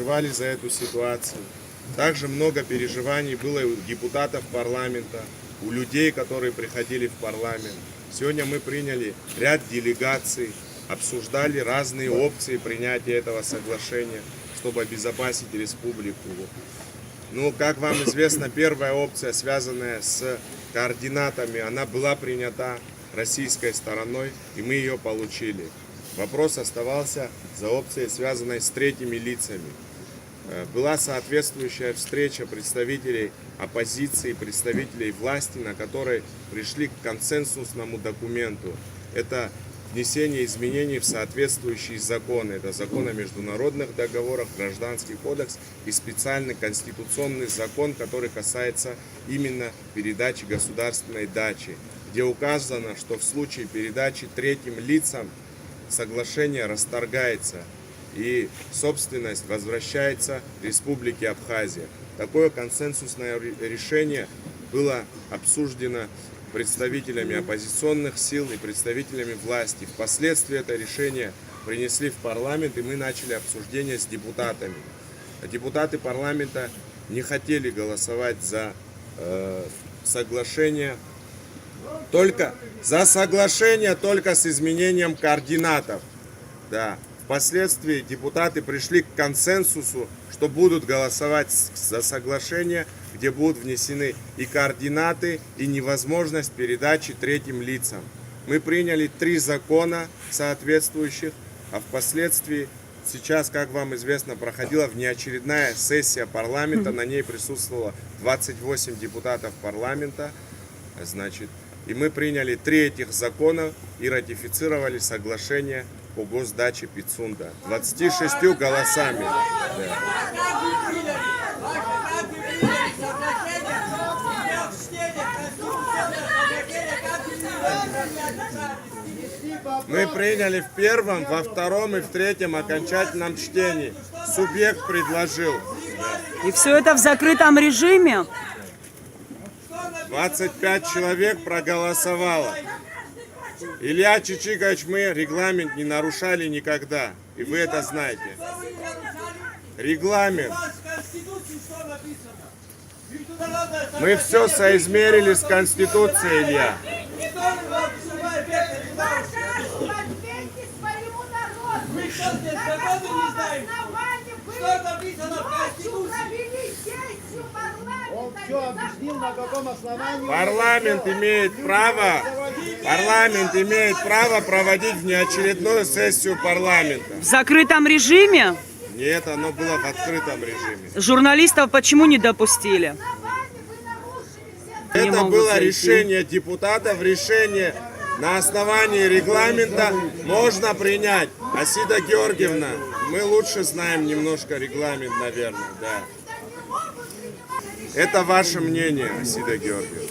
переживали за эту ситуацию. Также много переживаний было и у депутатов парламента, у людей, которые приходили в парламент. Сегодня мы приняли ряд делегаций, обсуждали разные опции принятия этого соглашения, чтобы обезопасить республику. Ну, как вам известно, первая опция, связанная с координатами, она была принята российской стороной, и мы ее получили. Вопрос оставался за опцией, связанной с третьими лицами. Была соответствующая встреча представителей оппозиции, представителей власти, на которой пришли к консенсусному документу. Это внесение изменений в соответствующие законы. Это закон о международных договорах, Гражданский кодекс и специальный конституционный закон, который касается именно передачи государственной дачи, где указано, что в случае передачи третьим лицам соглашение расторгается и собственность возвращается Республике Абхазия. Такое консенсусное решение было обсуждено представителями оппозиционных сил и представителями власти. Впоследствии это решение принесли в парламент, и мы начали обсуждение с депутатами. Депутаты парламента не хотели голосовать за соглашение, только с изменением координатов. Да. Впоследствии депутаты пришли к консенсусу, что будут голосовать за соглашение, где будут внесены и координаты, и невозможность передачи третьим лицам. Мы приняли 3 закона соответствующих, а впоследствии сейчас, как вам известно, проходила внеочередная сессия парламента, на ней присутствовало 28 депутатов парламента, значит, и мы приняли 3 этих закона и ратифицировали соглашение по госдаче Пицунда 26 голосами. Да. Мы приняли в первом, во втором и в третьем окончательном чтении. Субъект предложил. И все это в закрытом режиме? 25 человек проголосовало. Илья Чичикович, мы регламент не нарушали никогда. И вы это знаете. Регламент. Мы все соизмерили с Конституцией, Илья. Парламент имеет право проводить внеочередную сессию парламента. В закрытом режиме? Нет, оно было в открытом режиме. Журналистов почему не допустили? Это было решение депутатов, решение на основании регламента можно принять. Асида Георгиевна, мы лучше знаем немножко регламент, наверное, да. Это ваше мнение, Асида Георгиевна.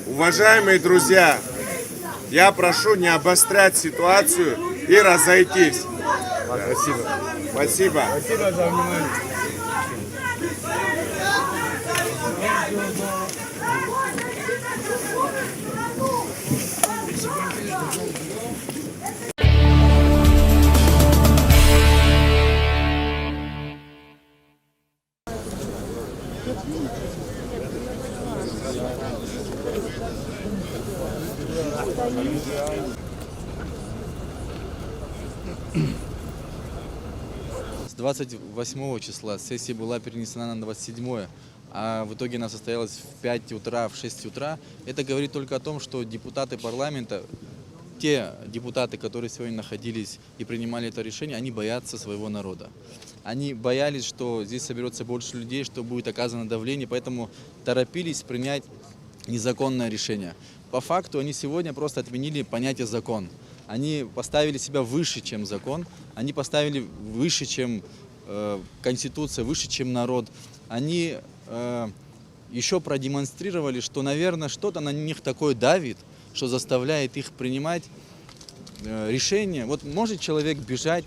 Уважаемые друзья, я прошу не обострять ситуацию и разойтись. Спасибо. Спасибо. Спасибо за внимание. С 28 числа сессия была перенесена на 27, а в итоге она состоялась в 5 утра, в 6 утра. Это говорит только о том, что депутаты парламента, те депутаты, которые сегодня находились и принимали это решение, они боятся своего народа. Они боялись, что здесь соберется больше людей, что будет оказано давление, поэтому торопились принять незаконное решение. По факту они сегодня просто отменили понятие «закон». Они поставили себя выше, чем закон, они поставили выше, чем Конституция, выше, чем народ. Они еще продемонстрировали, что, наверное, что-то на них такое давит, что заставляет их принимать решение. Вот может человек бежать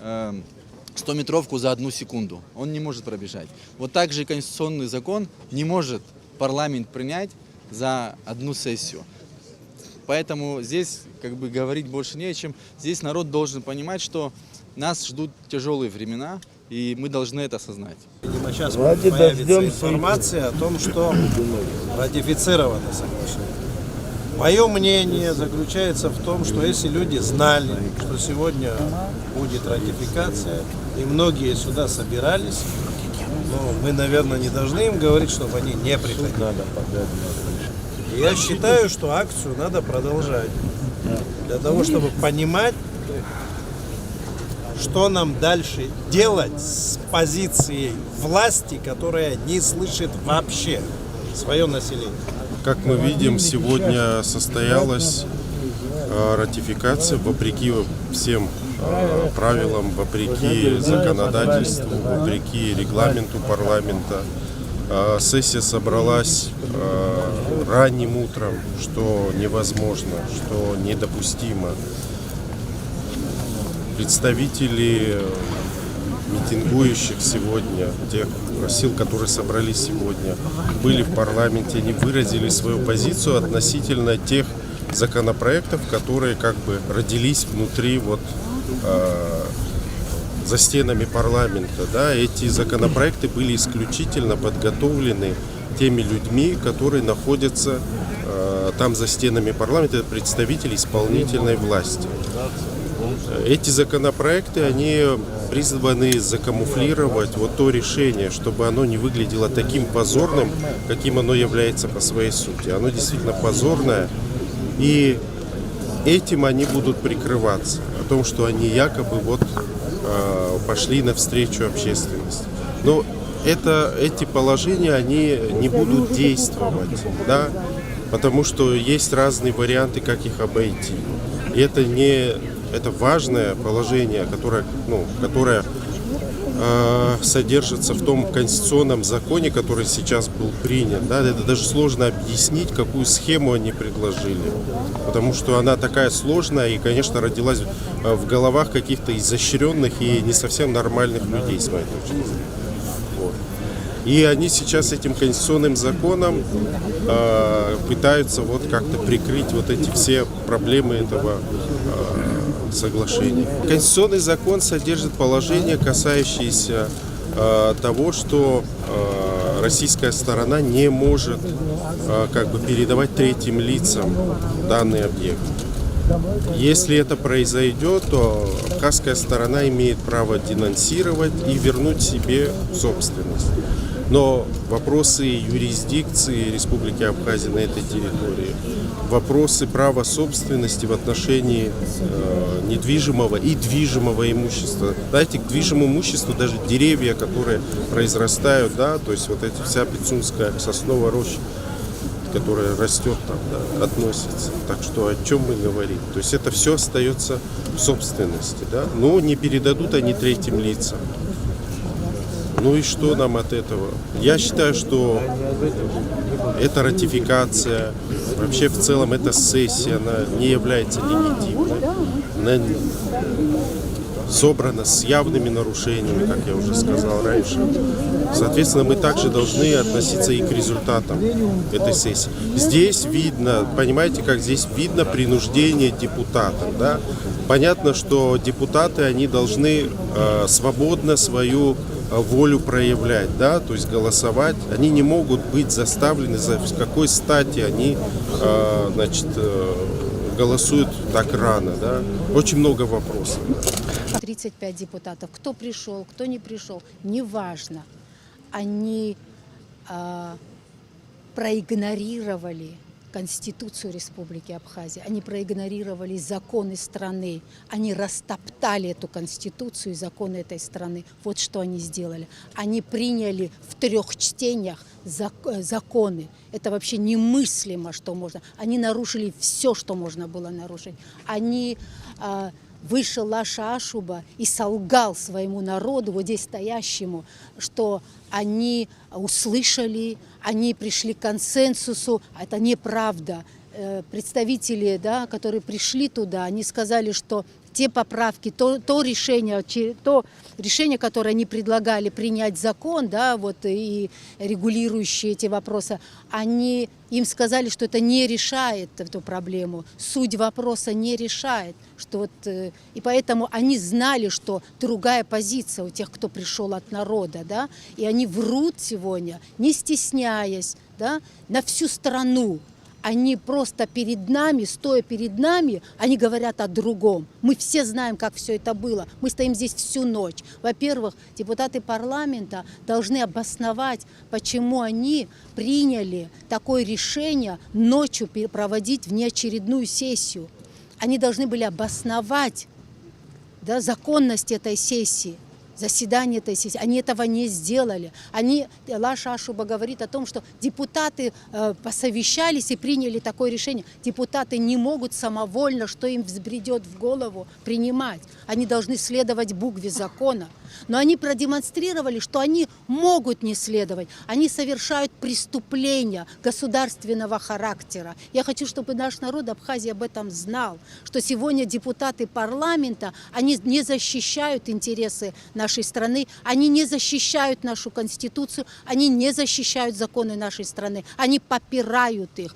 100-метровку за 1 секунду, он не может пробежать. Вот так же конституционный закон не может парламент принять за 1 сессию. Поэтому здесь как бы говорить больше не о чем. Здесь народ должен понимать, что Нас ждут тяжелые времена, и мы должны это осознать. Видимо, сейчас появится информация о том, что ратифицировано соглашение. Мое мнение заключается в том, что если люди знали, что сегодня будет ратификация, и многие сюда собирались, мы, наверное, не должны им говорить, чтобы они не приходили. И я считаю, что акцию надо продолжать, для того, чтобы понимать, что нам дальше делать с позицией власти, которая не слышит вообще свое население. Как мы видим, сегодня состоялась ратификация вопреки всем правилам, вопреки законодательству, вопреки регламенту парламента. Сессия собралась ранним утром, что невозможно, что недопустимо. Представители митингующих сегодня, тех сил, которые собрались сегодня, были в парламенте, они выразили свою позицию относительно тех законопроектов, которые как бы родились внутри за стенами парламента. Да? Эти законопроекты были исключительно подготовлены теми людьми, которые находятся там за стенами парламента, это представители исполнительной власти. Эти законопроекты, они призваны закамуфлировать то решение, чтобы оно не выглядело таким позорным, каким оно является по своей сути. Оно действительно позорное, и этим они будут прикрываться, о том, что они якобы пошли навстречу общественности. Но эти положения, они не будут действовать, да, потому что есть разные варианты, как их обойти. И это важное положение, которое содержится в том конституционном законе, который сейчас был принят. Да? Это даже сложно объяснить, какую схему они предложили, потому что она такая сложная и, конечно, родилась в головах каких-то изощренных и не совсем нормальных людей, с моей точки зрения. И они сейчас этим конституционным законом пытаются как-то прикрыть эти все проблемы этого соглашения. Конституционный закон содержит положения, касающиеся того, что российская сторона не может передавать третьим лицам данный объект. Если это произойдет, то абхазская сторона имеет право денонсировать и вернуть себе собственность. Но вопросы юрисдикции Республики Абхазия на этой территории, вопросы права собственности в отношении недвижимого и движимого имущества. Знаете, к движимому имуществу даже деревья, которые произрастают, да, то есть вся пицунская сосновая роща, которая растет там, да, относится. Так что о чем мы говорим? То есть это все остается в собственности, да, но не передадут они третьим лицам. Ну и что нам от этого? Я считаю, что эта ратификация, вообще в целом эта сессия, она не является легитимной. Она собрана с явными нарушениями, как я уже сказал раньше. Соответственно, мы также должны относиться и к результатам этой сессии. Здесь видно, понимаете, как здесь видно принуждение депутатов, да? Понятно, что депутаты, они должны свободно свою волю проявлять, да, то есть голосовать. Они не могут быть заставлены, с какой стати они, голосуют так рано, да. Очень много вопросов. 35 депутатов. Кто пришел, кто не пришел, неважно. Они проигнорировали Конституцию Республики Абхазия, они проигнорировали законы страны, они растоптали эту Конституцию и законы этой страны. Вот что они сделали. Они приняли в 3 чтениях законы. Это вообще немыслимо, что можно. Они нарушили все, что можно было нарушить. Вышел Лаша Ашуба и солгал своему народу, вот здесь стоящему, что они услышали, они пришли к консенсусу. Это неправда. Представители, да, которые пришли туда, они сказали, что те поправки, то решение, которое они предлагали принять закон, да, вот и регулирующие эти вопросы, им сказали, что это не решает эту проблему, суть вопроса не решает, что вот, и поэтому они знали, что другая позиция у тех, кто пришел от народа, да, и они врут сегодня, не стесняясь, да, на всю страну. Они просто перед нами, стоя перед нами, они говорят о другом. Мы все знаем, как все это было. Мы стоим здесь всю ночь. Во-первых, депутаты парламента должны обосновать, почему они приняли такое решение ночью проводить внеочередную сессию. Они должны были обосновать, да, законность этой сессии. Заседание этой сессии. Они этого не сделали. Лаша Ашуба говорит о том, что депутаты посовещались и приняли такое решение. Депутаты не могут самовольно, что им взбредет в голову, принимать. Они должны следовать букве закона. Но они продемонстрировали, что они могут не следовать. Они совершают преступления государственного характера. Я хочу, чтобы наш народ Абхазии об этом знал, что сегодня депутаты парламента, они не защищают интересы нашей страны, они не защищают нашу Конституцию, они не защищают законы нашей страны, они попирают их.